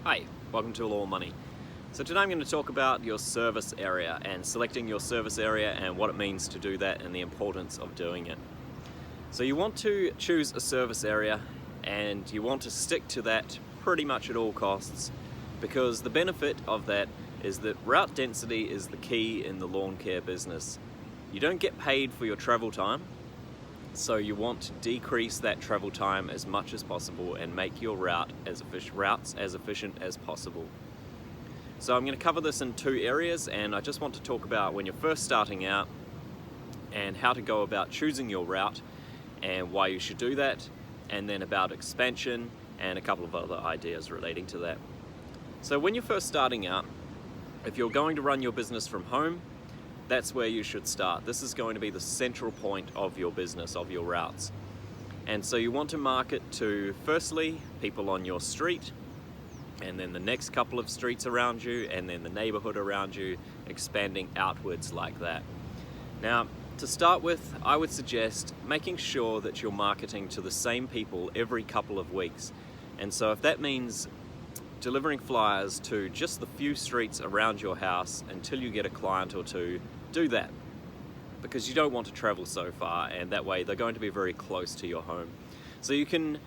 Hi, welcome to Law Money. So today I'm going to talk about your service area and selecting your service area and what it means to do that and the importance of doing it. So you want to choose a service area and you want to stick to that pretty much at all costs, because the benefit of that is that route density is the key in the lawn care business. You don't get paid for your travel time, so you want to decrease that travel time as much as possible and make your routes as efficient as possible. So I'm going to cover this in two areas, and I just want to talk about when you're first starting out and how to go about choosing your route and why you should do that, and then about expansion and a couple of other ideas relating to that. So when you're first starting out, if you're going to run your business from home, that's where you should start. This is going to be the central point of your business, of your routes. And so you want to market to, firstly, people on your street, and then the next couple of streets around you, and then the neighborhood around you, expanding outwards like that. Now, to start with, I would suggest making sure that you're marketing to the same people every couple of weeks. And so if that means delivering flyers to just the few streets around your house until you get a client or two, do that, because you don't want to travel so far, and that way they're going to be very close to your home. So you can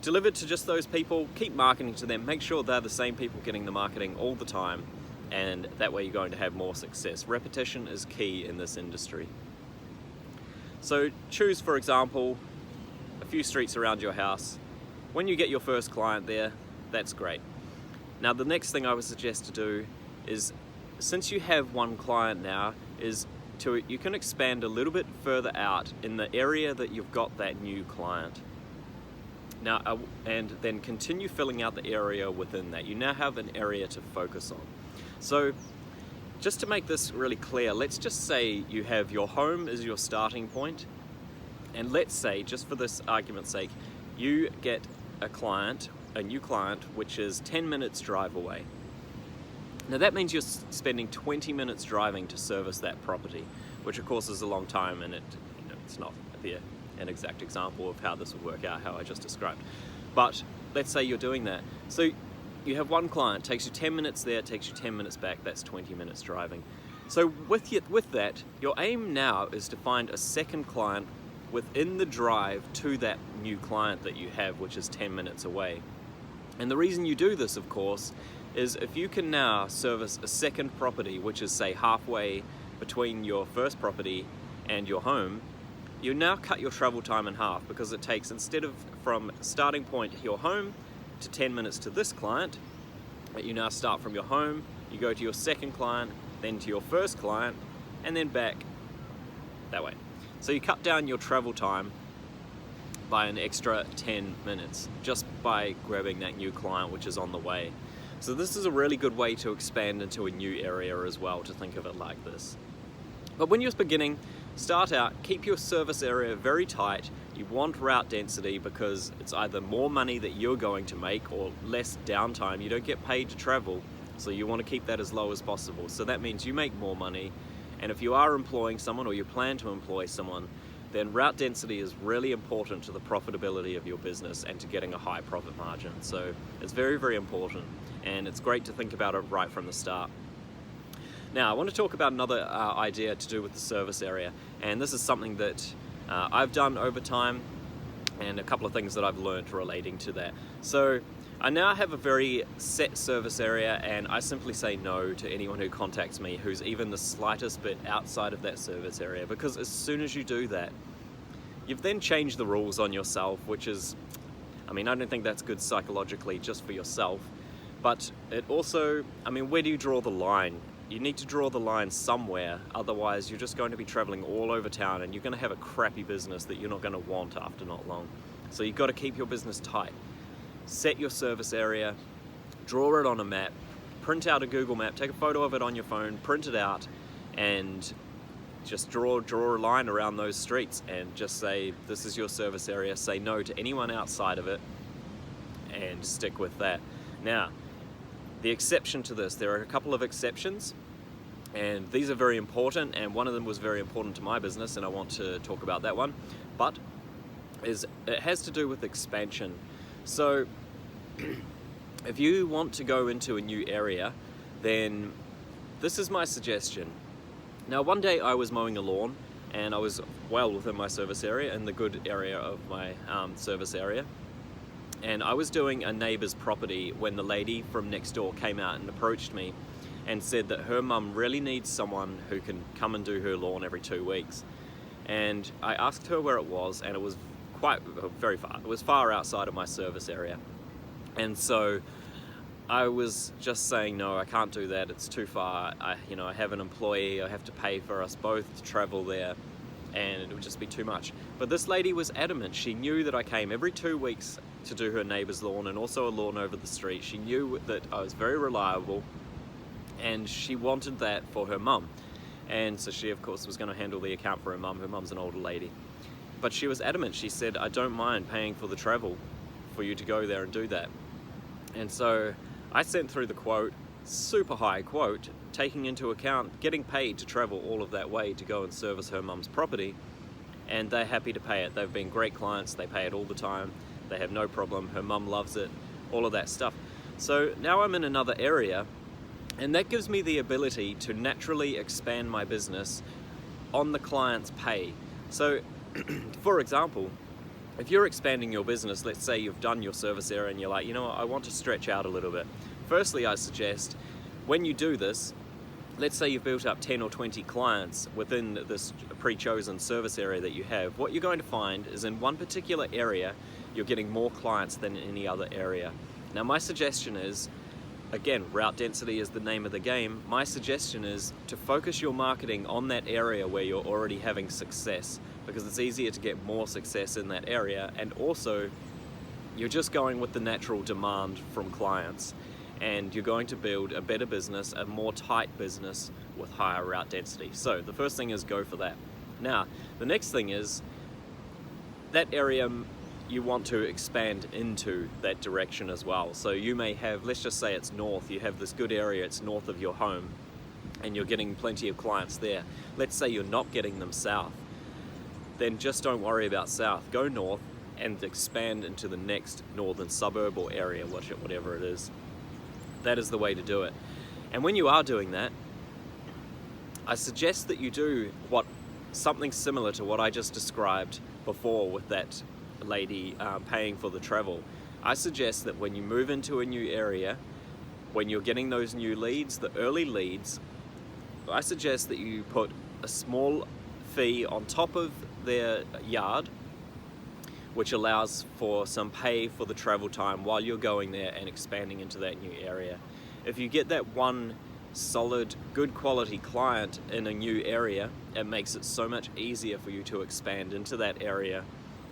deliver to just those people, keep marketing to them, make sure they're the same people getting the marketing all the time, and that way you're going to have more success. Repetition is key in this industry. So choose, for example, a few streets around your house. When you get your first client there, that's great. Now the next thing I would suggest to do is, since you have one client now, you can expand a little bit further out in the area that you've got that new client. Now, and then continue filling out the area within that. You now have an area to focus on. So just to make this really clear, let's just say you have your home as your starting point, and let's say, just for this argument's sake, you get a new client, which is 10 minutes drive away. Now that means you're spending 20 minutes driving to service that property, which of course is a long time, and it's not an exact example of how this would work out, how I just described. But let's say you're doing that. So you have one client, takes you 10 minutes there, takes you 10 minutes back, that's 20 minutes driving. So with that, your aim now is to find a second client within the drive to that new client that you have, which is 10 minutes away. And the reason you do this, of course, is if you can now service a second property, which is say halfway between your first property and your home, you now cut your travel time in half, because it takes, instead of from starting point your home to 10 minutes to this client, you now start from your home, you go to your second client, then to your first client, and then back that way. So you cut down your travel time by an extra 10 minutes just by grabbing that new client which is on the way. So this is a really good way to expand into a new area as well, to think of it like this. But when you're beginning, start out, keep your service area very tight. You want route density because it's either more money that you're going to make or less downtime. You don't get paid to travel, so you want to keep that as low as possible. So that means you make more money, and if you are employing someone or you plan to employ someone, then route density is really important to the profitability of your business and to getting a high profit margin. So it's very, very important, and it's great to think about it right from the start. Now, I want to talk about another idea to do with the service area, and this is something that I've done over time, and a couple of things that I've learned relating to that. So I now have a very set service area, and I simply say no to anyone who contacts me who's even the slightest bit outside of that service area, because as soon as you do that, you've then changed the rules on yourself, which is, I don't think that's good psychologically just for yourself, but it also, where do you draw the line? You need to draw the line somewhere, otherwise you're just going to be traveling all over town and you're going to have a crappy business that you're not going to want after not long. So you've got to keep your business tight. Set your service area, draw it on a map, print out a Google map, take a photo of it on your phone, print it out, and just draw a line around those streets and just say, this is your service area. Say no to anyone outside of it and stick with that. Now, the exception to this, there are a couple of exceptions, and these are very important, and one of them was very important to my business, and I want to talk about that one, but it has to do with expansion. So if you want to go into a new area, then this is my suggestion. Now, one day I was mowing a lawn and I was well within my service area, in the good area of my service area. And I was doing a neighbor's property when the lady from next door came out and approached me and said that her mum really needs someone who can come and do her lawn every 2 weeks. And I asked her where it was, and it was very far. It was far outside of my service area. And so I was just saying, no, I can't do that. It's too far. I have an employee. I have to pay for us both to travel there, and it would just be too much. But this lady was adamant. She knew that I came every 2 weeks to do her neighbor's lawn and also a lawn over the street. She knew that I was very reliable, and she wanted that for her mum. And so she, of course, was going to handle the account for her mum. Her mum's an older lady. But she was adamant. She said, I don't mind paying for the travel for you to go there and do that. And so I sent through the quote, super high quote, taking into account getting paid to travel all of that way to go and service her mum's property. And they're happy to pay it. They've been great clients. They pay it all the time. They have no problem. Her mum loves it, all of that stuff. So now I'm in another area, and that gives me the ability to naturally expand my business on the client's pay. So, for example, if you're expanding your business, let's say you've done your service area and you're like, you know what, I want to stretch out a little bit. Firstly, I suggest when you do this, let's say you've built up 10 or 20 clients within this pre-chosen service area that you have, what you're going to find is in one particular area, you're getting more clients than any other area. Now, my suggestion is, again, route density is the name of the game. My suggestion is to focus your marketing on that area where you're already having success, because it's easier to get more success in that area, and also you're just going with the natural demand from clients, and you're going to build a better business, a more tight business with higher route density. So the first thing is go for that. Now, the next thing is that area you want to expand into that direction as well. So you may have, let's just say it's north, you have this good area, it's north of your home, and you're getting plenty of clients there. Let's say you're not getting them south. Then just don't worry about south. Go north and expand into the next northern suburb or area, whatever it is. That is the way to do it. And when you are doing that, I suggest that you do something similar to what I just described before with that lady paying for the travel. I suggest that when you move into a new area, when you're getting those new leads, the early leads, I suggest that you put a small fee on top of their yard, which allows for some pay for the travel time while you're going there and expanding into that new area. If you get that one solid, good quality client in a new area, it makes it so much easier for you to expand into that area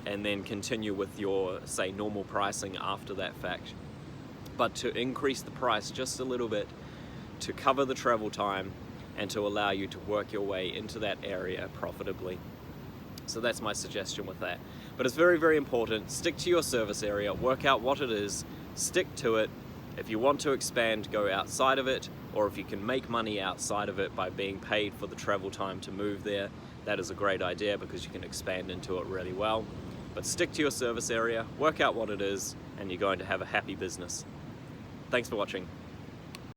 and then continue with your, say, normal pricing after that fact. But to increase the price just a little bit to cover the travel time and to allow you to work your way into that area profitably. So that's my suggestion with that. But it's very, very important. Stick to your service area, work out what it is, stick to it. If you want to expand, go outside of it, or if you can make money outside of it by being paid for the travel time to move there, that is a great idea because you can expand into it really well. But stick to your service area, work out what it is, and you're going to have a happy business. Thanks for watching.